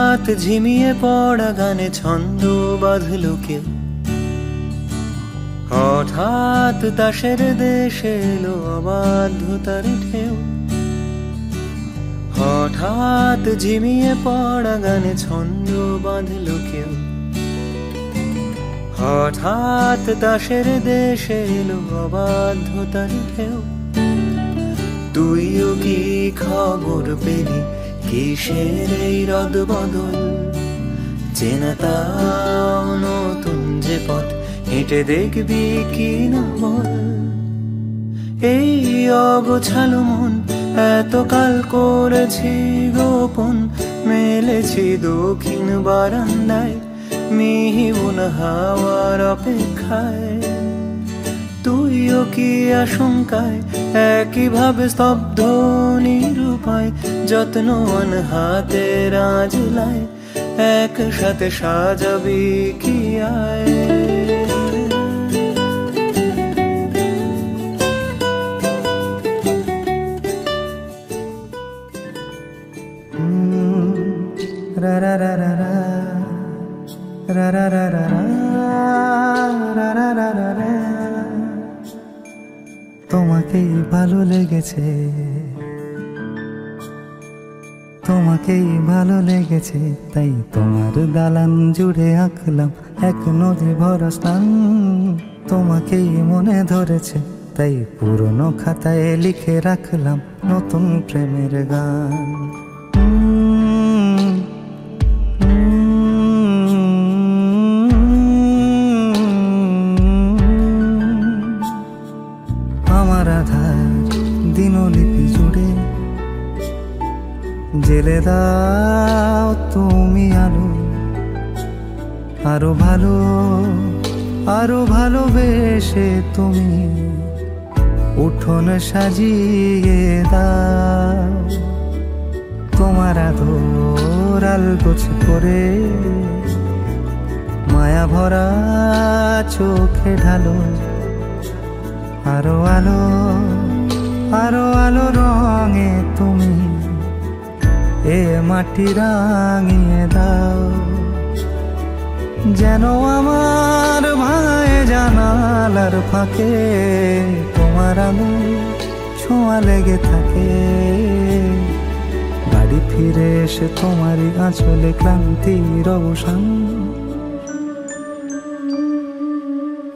হঠাৎ ঝিমিয়ে পড়া গানে ছন্দ বাঁধলো কেউ, হঠাৎ তাসের দেশে এলো অবাধ্যতার ঢেউ। হঠাৎ ঝিমিয়ে পড়া গানে ছন্দ বাঁধলো কেউ, হঠাৎ তাসের দেশে এলো অবাধ্যতার ঢেউ। তুইও কি খবর পেলি কিসের এই রদবদল? চেনা তাও নতুন যে পথ হেঁটে দেখবি কি না বল। এই অগোছালো মন এতকাল করেছি গোপন, মেলেছি দক্ষিণ বারান্দায় মিহিবন হাওয়ার অপেক্ষায়। তুইও কি আশঙ্কায় একইভাবে স্তব্ধ নিরুপায়, যত্নবান হাতের আঁচলায় একসাথে সাজাবি কি আয়? রা রা রা রা রা রা রা রা রা রা রা রা রা রা। তোমাকেই ভালো লেগেছে, তোমাকেই ভালো লেগেছে, তাই তোমার দালান জুড়ে আঁকলাম এক নদী ভরা স্থান। তোমাকেই মনে ধরেছে, তাই পুরনো খাতায় লিখে রাখলাম নতুন প্রেমের গান। আমার আধার দিনলিপি জুড়ে জেলে দাও তুমি আলো, আরো ভালো আরো ভালোবেসে তুমি উঠোন সাজিয়ে দাও। তোমার আদর আলগোছ করে মায়া ভরা চোখে ঢালো, আরো আলো আরো আলো রঙে তুমি এ মাটি রাঙিয়ে দাও। যেন আমার ভাঙায় জানালার ফাঁকে তোমার আলো ছোঁয়া লেগে থাকে। বাড়ি ফিরে এসে তোমারই আঁচলে ক্লান্তির অবসান।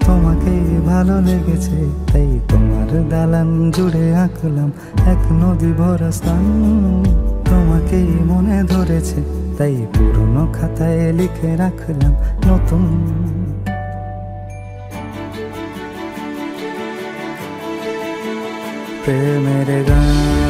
তোমাকেই ভালো লেগেছে, তাই তোমার দালান জুড়ে আঁকলাম এক নদী ভরা স্থান। তোমাকেই মনে ধরেছে, তাই পুরনো খাতায় লিখে রাখলাম নতুন প্রেমের গান।